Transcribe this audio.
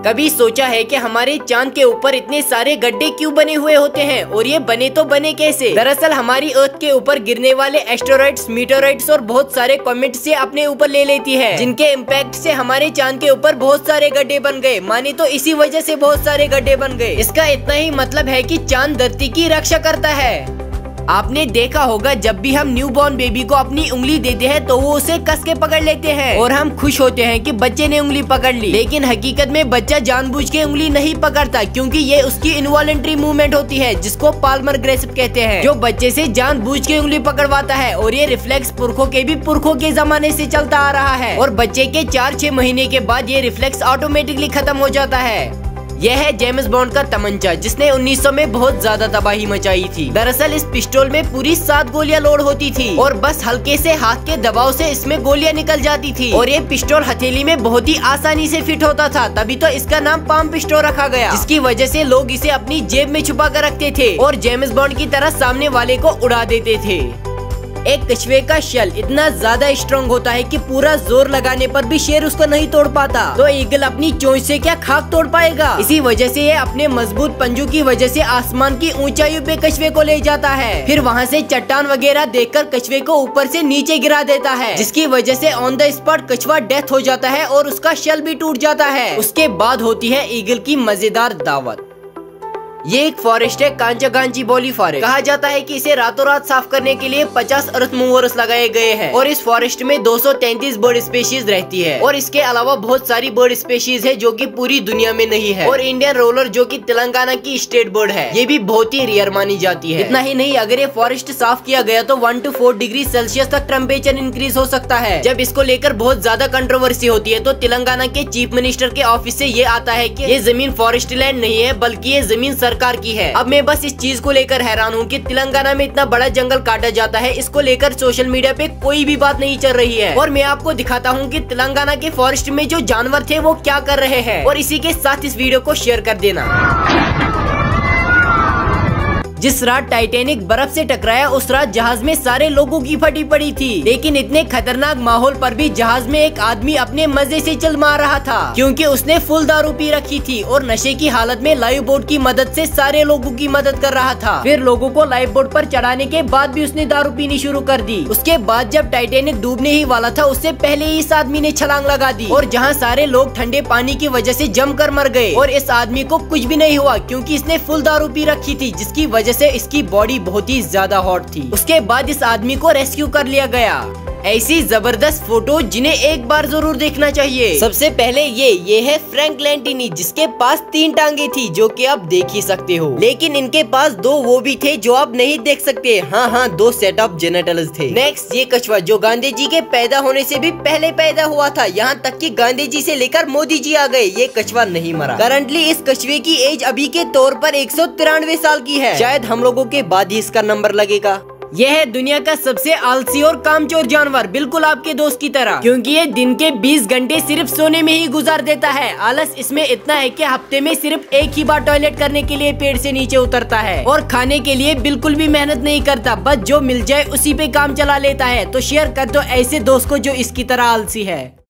कभी सोचा है कि हमारे चांद के ऊपर इतने सारे गड्ढे क्यों बने हुए होते हैं और ये बने तो बने कैसे? दरअसल हमारी अर्थ के ऊपर गिरने वाले एस्टेरॉइड्स, मीटेरॉइड्स और बहुत सारे कॉमेट से अपने ऊपर ले लेती है, जिनके इम्पैक्ट से हमारे चांद के ऊपर बहुत सारे गड्ढे बन गए। माने तो इसी वजह से बहुत सारे गड्ढे बन गए। इसका इतना ही मतलब है कि चांद धरती की रक्षा करता है। आपने देखा होगा जब भी हम न्यू बॉर्न बेबी को अपनी उंगली देते हैं तो वो उसे कस के पकड़ लेते हैं और हम खुश होते हैं कि बच्चे ने उंगली पकड़ ली। लेकिन हकीकत में बच्चा जानबूझ के उंगली नहीं पकड़ता, क्योंकि ये उसकी इनवॉलंटरी मूवमेंट होती है जिसको पाल्मर ग्रेस्प कहते हैं, जो बच्चे से जानबूझ के उंगली पकड़वाता है। और ये रिफ्लेक्स पुरखों के भी पुरखों के जमाने से चलता आ रहा है और बच्चे के 4-6 महीने के बाद ये रिफ्लेक्स ऑटोमेटिकली खत्म हो जाता है। यह है जेम्स बॉन्ड का तमंचा, जिसने 1900 में बहुत ज्यादा तबाही मचाई थी। दरअसल इस पिस्टल में पूरी 7 गोलियां लोड होती थी और बस हल्के से हाथ के दबाव से इसमें गोलियां निकल जाती थी और ये पिस्टल हथेली में बहुत ही आसानी से फिट होता था। तभी तो इसका नाम पाम पिस्टल रखा गया, जिसकी वजह से लोग इसे अपनी जेब में छुपा कर रखते थे और जेम्स बॉन्ड की तरह सामने वाले को उड़ा देते थे। एक कछुए का शेल इतना ज्यादा स्ट्रॉन्ग होता है कि पूरा जोर लगाने पर भी शेर उसको नहीं तोड़ पाता, तो ईगल अपनी चोंच से क्या खाक तोड़ पाएगा। इसी वजह से ये अपने मजबूत पंजों की वजह से आसमान की ऊंचाइयों पे कछुए को ले जाता है, फिर वहाँ से चट्टान वगैरह देखकर कछुए को ऊपर से नीचे गिरा देता है, जिसकी वजह से ऑन द स्पॉट कछुआ डेथ हो जाता है और उसका शेल भी टूट जाता है। उसके बाद होती है ईगल की मजेदार दावत। ये एक फॉरेस्ट है, कांचागांची बोली फॉरेस्ट। कहा जाता है कि इसे रातों रात साफ करने के लिए 50 अर्थ मूवर्स लगाए गए हैं और इस फॉरेस्ट में 233 बर्ड स्पीशीज रहती है और इसके अलावा बहुत सारी बर्ड स्पीशीज है जो कि पूरी दुनिया में नहीं है। और इंडियन रोलर जो कि तेलंगाना की स्टेट बर्ड है, ये भी बहुत ही रेयर मानी जाती है। इतना ही नहीं, अगर ये फॉरेस्ट साफ किया गया तो 1 to 4 डिग्री सेल्सियस तक टेम्परेचर इंक्रीज हो सकता है। जब इसको लेकर बहुत ज्यादा कंट्रोवर्सी होती है तो तेलंगाना के चीफ मिनिस्टर के ऑफिस से ये आता है कि ये जमीन फॉरेस्ट लैंड नहीं है बल्कि ये जमीन सरकार की है। अब मैं बस इस चीज को लेकर हैरान हूँ कि तेलंगाना में इतना बड़ा जंगल काटा जाता है, इसको लेकर सोशल मीडिया पे कोई भी बात नहीं चल रही है। और मैं आपको दिखाता हूँ कि तेलंगाना के फॉरेस्ट में जो जानवर थे वो क्या कर रहे हैं। और इसी के साथ इस वीडियो को शेयर कर देना। जिस रात टाइटैनिक बर्फ से टकराया उस रात जहाज में सारे लोगों की फटी पड़ी थी, लेकिन इतने खतरनाक माहौल पर भी जहाज में एक आदमी अपने मजे से चल मार रहा था, क्योंकि उसने फुल दारू पी रखी थी और नशे की हालत में लाइफ बोट की मदद से सारे लोगों की मदद कर रहा था। फिर लोगों को लाइफ बोट पर चढ़ाने के बाद भी उसने दारू पीनी शुरू कर दी। उसके बाद जब टाइटैनिक डूबने ही वाला था उससे पहले ही इस आदमी ने छलांग लगा दी और जहाँ सारे लोग ठंडे पानी की वजह से जमकर मर गए और इस आदमी को कुछ भी नहीं हुआ, क्योंकि इसने फुल दारू पी रखी थी, जिसकी वजह से इसकी बॉडी बहुत ही ज्यादा हॉट थी। उसके बाद इस आदमी को रेस्क्यू कर लिया गया। ऐसी जबरदस्त फोटो जिन्हें एक बार जरूर देखना चाहिए। सबसे पहले ये है फ्रैंक लैंटिनी, जिसके पास 3 टांगे थी जो कि आप देख ही सकते हो, लेकिन इनके पास 2 वो भी थे जो आप नहीं देख सकते। हाँ, 2 सेट ऑफ जेनिटल्स थे। नेक्स्ट ये कछुआ जो गांधी जी के पैदा होने से भी पहले पैदा हुआ था, यहाँ तक कि गांधी जी से लेकर मोदी जी आ गए, ये कछुआ नहीं मरा। करंटली इस कछुए की एज अभी के तौर पर 193 साल की है। शायद हम लोगों के बाद ही इसका नंबर लगेगा। यह है दुनिया का सबसे आलसी और कामचोर जानवर, बिल्कुल आपके दोस्त की तरह, क्योंकि ये दिन के 20 घंटे सिर्फ सोने में ही गुजार देता है। आलस इसमें इतना है कि हफ्ते में सिर्फ एक ही बार टॉयलेट करने के लिए पेड़ से नीचे उतरता है और खाने के लिए बिल्कुल भी मेहनत नहीं करता, बस जो मिल जाए उसी पे काम चला लेता है। तो शेयर कर दो ऐसे दोस्त को जो इसकी तरह आलसी है।